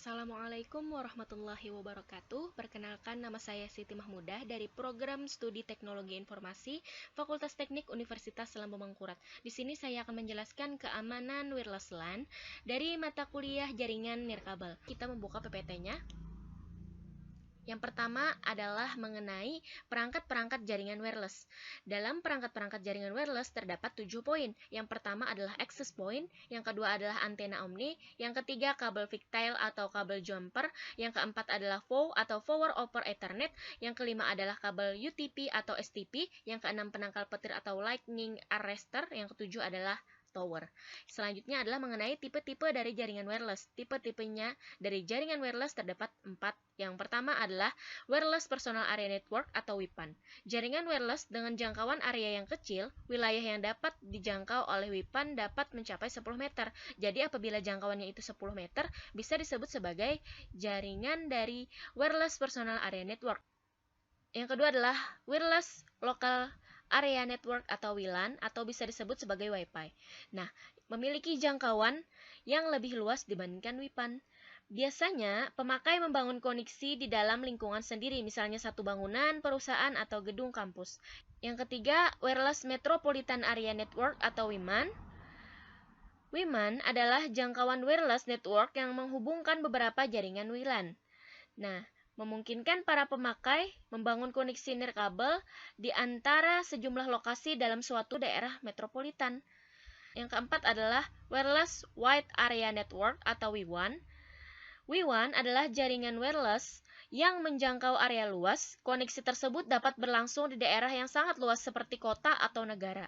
Assalamualaikum warahmatullahi wabarakatuh. Perkenalkan, nama saya Siti Mahmudah dari Program Studi Teknologi Informasi Fakultas Teknik Universitas Lambung Mangkurat. Di sini saya akan menjelaskan keamanan wireless LAN dari mata kuliah jaringan nirkabel. Kita membuka PPT-nya. Yang pertama adalah mengenai perangkat-perangkat jaringan wireless. Dalam perangkat-perangkat jaringan wireless terdapat 7 poin. Yang pertama adalah access point, yang kedua adalah antena omni, yang ketiga kabel fictile atau kabel jumper, yang keempat adalah VOE atau Voice over Ethernet, yang kelima adalah kabel UTP atau STP, yang keenam penangkal petir atau lightning arrester, yang ketujuh adalah tower. Selanjutnya adalah mengenai tipe-tipe dari jaringan wireless. Tipe-tipenya dari jaringan wireless terdapat 4. Yang pertama adalah Wireless Personal Area Network atau WPAN. Jaringan wireless dengan jangkauan area yang kecil, wilayah yang dapat dijangkau oleh WPAN dapat mencapai 10 meter. Jadi apabila jangkauannya itu 10 meter, bisa disebut sebagai jaringan dari Wireless Personal Area Network. Yang kedua adalah Wireless Local Area Network atau WLAN atau bisa disebut sebagai Wi-Fi. Nah, memiliki jangkauan yang lebih luas dibandingkan WPAN. Biasanya, pemakai membangun koneksi di dalam lingkungan sendiri, misalnya satu bangunan, perusahaan, atau gedung kampus. Yang ketiga, Wireless Metropolitan Area Network atau WMAN. WMAN adalah jangkauan wireless network yang menghubungkan beberapa jaringan WLAN. Nah, memungkinkan para pemakai membangun koneksi nirkabel di antara sejumlah lokasi dalam suatu daerah metropolitan. Yang keempat adalah Wireless Wide Area Network atau WWAN. WWAN adalah jaringan wireless yang menjangkau area luas. Koneksi tersebut dapat berlangsung di daerah yang sangat luas seperti kota atau negara.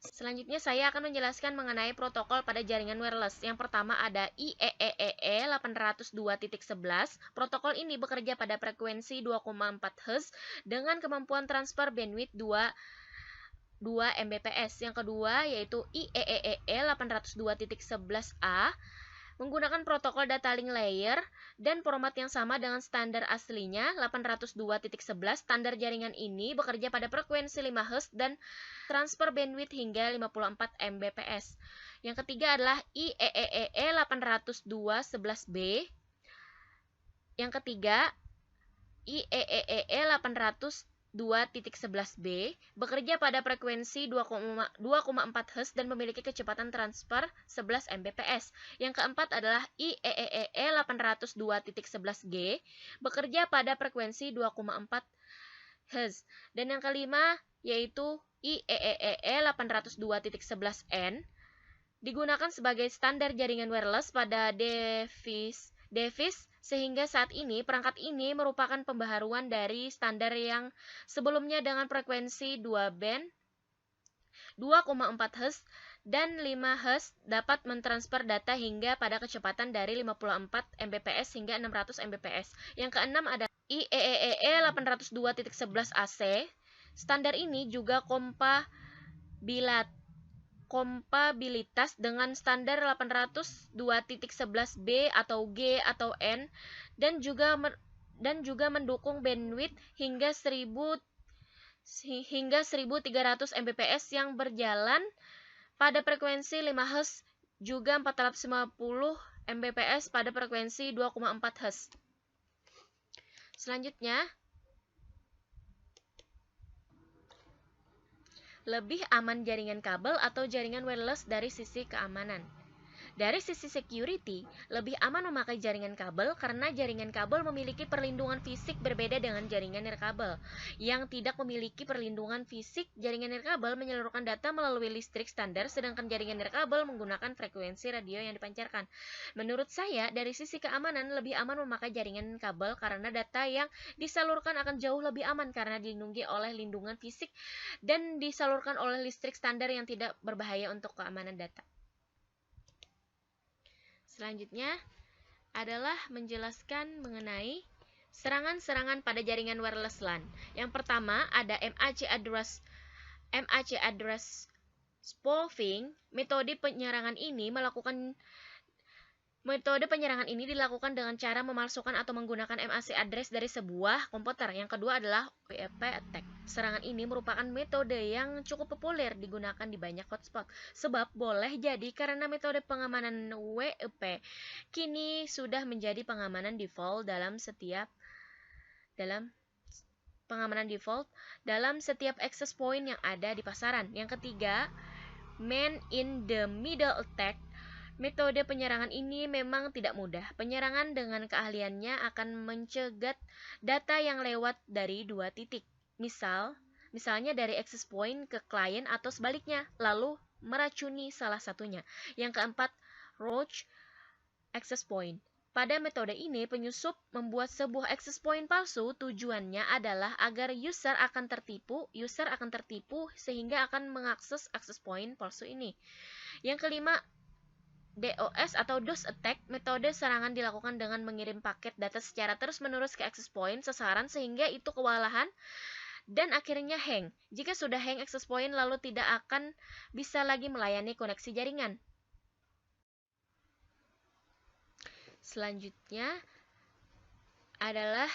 Selanjutnya saya akan menjelaskan mengenai protokol pada jaringan wireless. Yang pertama ada IEEE 802.11. Protokol ini bekerja pada frekuensi 2,4 Hz dengan kemampuan transfer bandwidth 2 Mbps. Yang kedua yaitu IEEE 802.11a menggunakan protokol data link layer dan format yang sama dengan standar aslinya 802.11. Standar jaringan ini bekerja pada frekuensi 5 Hz dan transfer bandwidth hingga 54 Mbps. Yang ketiga adalah IEEE 802.11b. Yang ketiga IEEE 802.11b bekerja pada frekuensi 2,4 Hz dan memiliki kecepatan transfer 11 Mbps. Yang keempat adalah IEEE 802.11g bekerja pada frekuensi 2,4 Hz. Dan yang kelima yaitu IEEE 802.11n digunakan sebagai standar jaringan wireless pada device sehingga saat ini perangkat ini merupakan pembaharuan dari standar yang sebelumnya dengan frekuensi 2 band 2,4 Hz dan 5 Hz dapat mentransfer data hingga pada kecepatan dari 54 Mbps hingga 600 Mbps. Yang keenam ada IEEE 802.11ac. Standar ini juga kompabilitas dengan standar 802.11b atau G atau N dan juga mendukung bandwidth hingga 1300 Mbps yang berjalan pada frekuensi 5 Hz juga 450 Mbps pada frekuensi 2,4 Hz. Selanjutnya lebih aman jaringan kabel atau jaringan wireless dari sisi keamanan. Dari sisi security, lebih aman memakai jaringan kabel karena jaringan kabel memiliki perlindungan fisik berbeda dengan jaringan nirkabel. Yang tidak memiliki perlindungan fisik, jaringan nirkabel menyalurkan data melalui listrik standar, sedangkan jaringan nirkabel menggunakan frekuensi radio yang dipancarkan. Menurut saya, dari sisi keamanan, lebih aman memakai jaringan kabel karena data yang disalurkan akan jauh lebih aman karena dilindungi oleh lindungan fisik dan disalurkan oleh listrik standar yang tidak berbahaya untuk keamanan data. Selanjutnya adalah menjelaskan mengenai serangan-serangan pada jaringan wireless LAN. Yang pertama ada MAC address spoofing. Metode penyerangan ini Metode penyerangan ini dilakukan dengan cara memalsukan atau menggunakan MAC address dari sebuah komputer. Yang kedua adalah WEP attack. Serangan ini merupakan metode yang cukup populer digunakan di banyak hotspot. Sebab boleh jadi karena metode pengamanan WEP kini sudah menjadi pengamanan default dalam setiap access point yang ada di pasaran. Yang ketiga, man in the middle attack. Metode penyerangan ini memang tidak mudah. Penyerangan dengan keahliannya akan mencegat data yang lewat dari dua titik. Misalnya dari access point ke klien atau sebaliknya, lalu meracuni salah satunya. Yang keempat, roach access point. Pada metode ini, penyusup membuat sebuah access point palsu. Tujuannya adalah agar user akan tertipu sehingga akan mengakses access point palsu ini. Yang kelima, DOS atau DOS attack. Metode serangan dilakukan dengan mengirim paket data secara terus-menerus ke access point sasaran sehingga itu kewalahan dan akhirnya hang. Jika sudah hang access point lalu tidak akan bisa lagi melayani koneksi jaringan. Selanjutnya adalah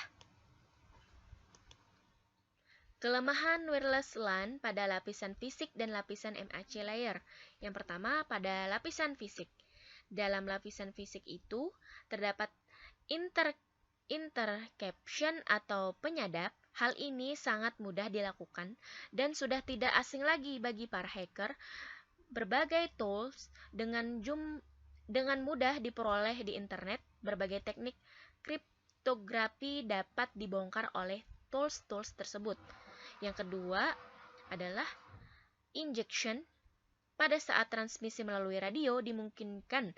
kelemahan wireless LAN pada lapisan fisik dan lapisan MAC layer. Yang pertama pada lapisan fisik. Dalam lapisan fisik itu terdapat interception atau penyadap. Hal ini sangat mudah dilakukan dan sudah tidak asing lagi bagi para hacker. Berbagai tools dengan mudah diperoleh di internet. Berbagai teknik kriptografi dapat dibongkar oleh tools tersebut. Yang kedua adalah injection. Pada saat transmisi melalui radio dimungkinkan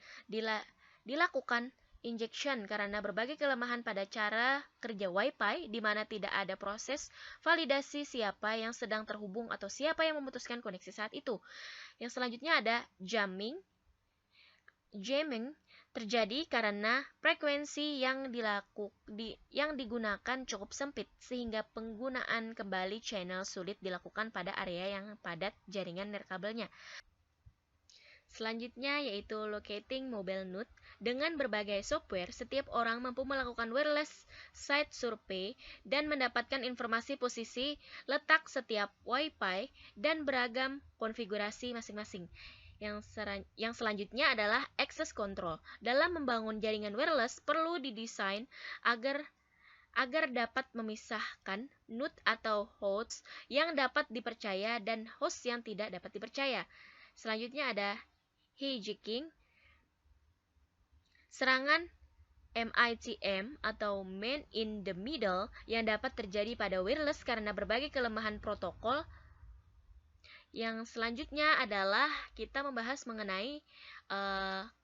dilakukan injection karena berbagai kelemahan pada cara kerja Wi-Fi di mana tidak ada proses validasi siapa yang sedang terhubung atau siapa yang memutuskan koneksi saat itu. Yang selanjutnya ada jamming. Jamming terjadi karena frekuensi yang digunakan cukup sempit sehingga penggunaan kembali channel sulit dilakukan pada area yang padat jaringan nirkabelnya. Selanjutnya yaitu locating mobile node. Dengan berbagai software, setiap orang mampu melakukan wireless site survey dan mendapatkan informasi posisi letak setiap Wi-Fi dan beragam konfigurasi masing-masing. Yang selanjutnya adalah access control. Dalam membangun jaringan wireless perlu didesain agar dapat memisahkan node atau host yang dapat dipercaya dan host yang tidak dapat dipercaya. Selanjutnya ada hijacking. Serangan MITM atau man in the middle yang dapat terjadi pada wireless karena berbagai kelemahan protokol. Yang selanjutnya adalah kita membahas mengenai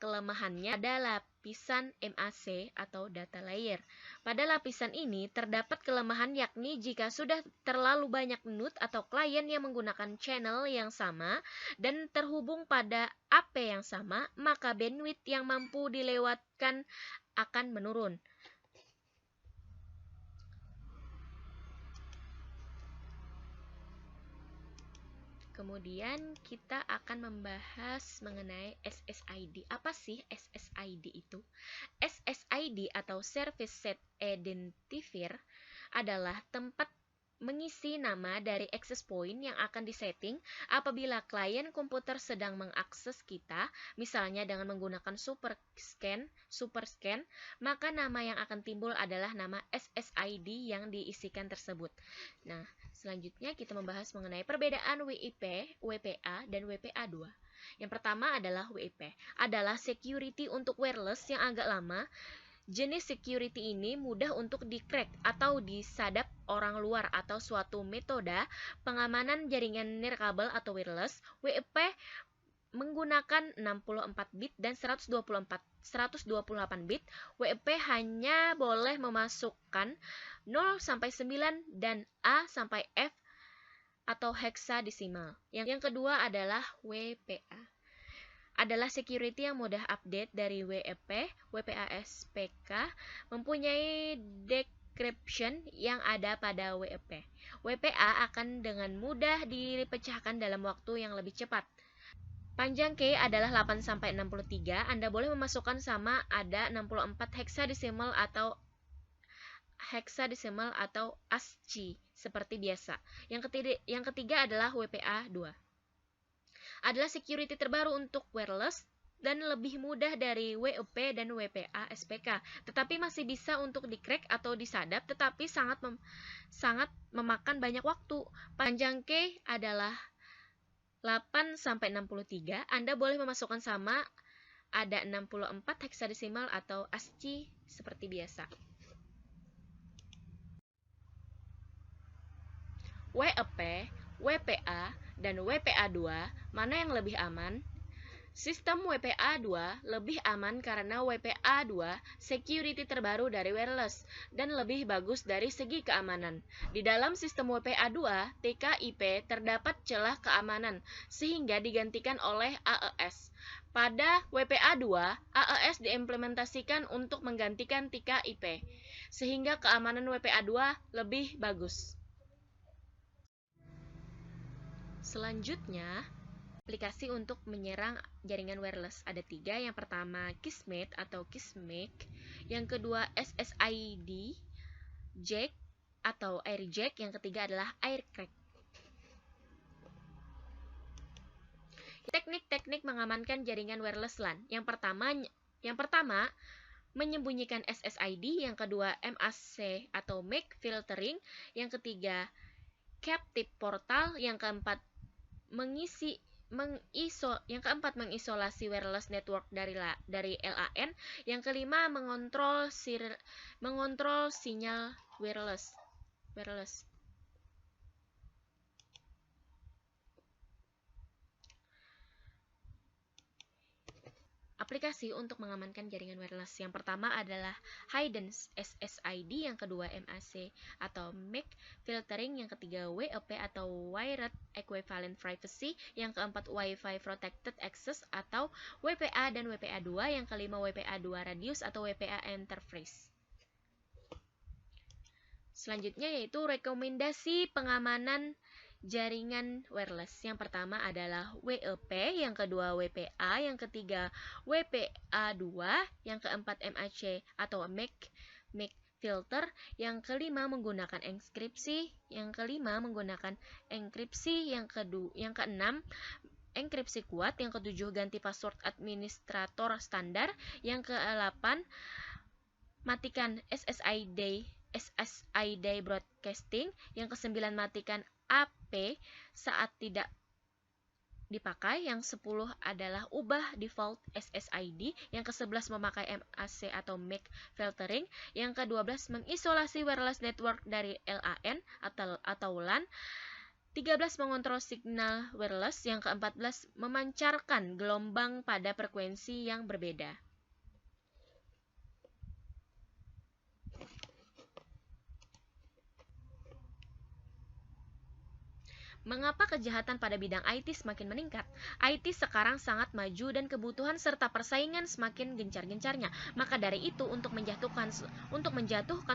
kelemahannya pada lapisan MAC atau data layer. Pada lapisan ini terdapat kelemahan yakni jika sudah terlalu banyak node atau klien yang menggunakan channel yang sama dan terhubung pada AP yang sama, maka bandwidth yang mampu dilewatkan akan menurun. Kemudian kita akan membahas mengenai SSID. Apa sih SSID itu? SSID atau Service Set Identifier adalah tempat mengisi nama dari access point yang akan disetting apabila klien komputer sedang mengakses kita, misalnya dengan menggunakan super scan, maka nama yang akan timbul adalah nama SSID yang diisikan tersebut. Nah, selanjutnya kita membahas mengenai perbedaan WIP, WPA, dan WPA2. Yang pertama adalah WIP, adalah security untuk wireless yang agak lama. Jenis security ini mudah untuk di-crack atau disadap orang luar atau suatu metode pengamanan jaringan nirkabel atau wireless. WIP menggunakan 64 bit dan 128 bit. WIP hanya boleh memasukkan 0 sampai 9 dan A sampai F atau heksadesimal. Yang kedua adalah WPA. Adalah security yang mudah update dari WEP. WPA-SPK mempunyai decryption yang ada pada WEP. WPA akan dengan mudah dipecahkan dalam waktu yang lebih cepat. Panjang key adalah 8-63. Anda boleh memasukkan sama ada 64 heksadesimal atau ASCII seperti biasa. Yang ketiga adalah WPA2. Adalah security terbaru untuk wireless dan lebih mudah dari WEP dan WPA SPK, tetapi masih bisa untuk di-crack atau disadap, tetapi sangat memakan banyak waktu. Panjang key adalah 8-63. Anda boleh memasukkan sama ada 64 heksadesimal atau ASCII seperti biasa. WEP, WPA, dan WPA2 mana yang lebih aman? Sistem WPA2 lebih aman karena WPA2 security terbaru dari wireless dan lebih bagus dari segi keamanan. Di dalam sistem WPA2, TKIP terdapat celah keamanan sehingga digantikan oleh AES. Pada WPA2, AES diimplementasikan untuk menggantikan TKIP sehingga keamanan WPA2 lebih bagus. Selanjutnya, aplikasi untuk menyerang jaringan wireless ada 3. Yang pertama Kismet atau Kismek, yang kedua SSID Jack atau AirJack, yang ketiga adalah AirCrack. Teknik-teknik mengamankan jaringan wireless LAN. Yang pertama menyembunyikan SSID, yang kedua MAC atau MAC filtering, yang ketiga captive portal, yang keempat mengisolasi wireless network dari LAN, yang kelima mengontrol sinyal wireless. Aplikasi untuk mengamankan jaringan wireless. Yang pertama adalah Hidden SSID, yang kedua MAC atau MAC filtering, yang ketiga WEP atau Wired Equivalent Privacy, yang keempat Wi-Fi Protected Access atau WPA dan WPA2, yang kelima WPA2 Radius atau WPA Interface. Selanjutnya yaitu rekomendasi pengamanan jaringan wireless. Yang pertama adalah WEP, yang kedua WPA, yang ketiga WPA2, yang keempat MAC atau MAC filter, yang kelima menggunakan enkripsi, yang kelima menggunakan enkripsi, yang keenam enkripsi kuat, yang ketujuh ganti password administrator standar, yang ke-8 matikan SSID broadcasting, yang ke-9 matikan AP saat tidak dipakai, yang 10 adalah ubah default SSID, yang ke-11 memakai MAC atau MAC filtering, yang ke-12 mengisolasi wireless network dari LAN atau LAN, 13 mengontrol signal wireless, yang ke-14 memancarkan gelombang pada frekuensi yang berbeda. Mengapa kejahatan pada bidang IT semakin meningkat? IT sekarang sangat maju dan kebutuhan serta persaingan semakin gencar-gencarnya. Maka dari itu, untuk menjatuhkan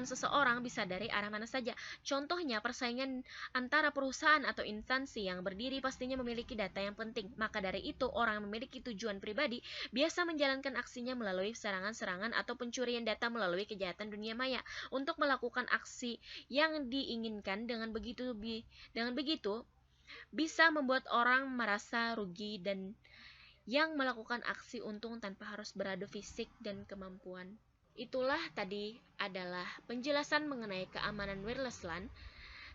seseorang bisa dari arah mana saja. Contohnya, persaingan antara perusahaan atau instansi yang berdiri pastinya memiliki data yang penting. Maka dari itu, orang yang memiliki tujuan pribadi biasa menjalankan aksinya melalui serangan-serangan atau pencurian data melalui kejahatan dunia maya. Untuk melakukan aksi yang diinginkan dengan begitu bisa membuat orang merasa rugi dan yang melakukan aksi untung tanpa harus beradu fisik dan kemampuan. Itulah tadi adalah penjelasan mengenai keamanan wireless LAN.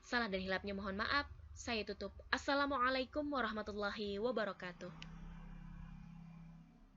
Salah dan hilapnya mohon maaf. Saya tutup. Assalamualaikum warahmatullahi wabarakatuh.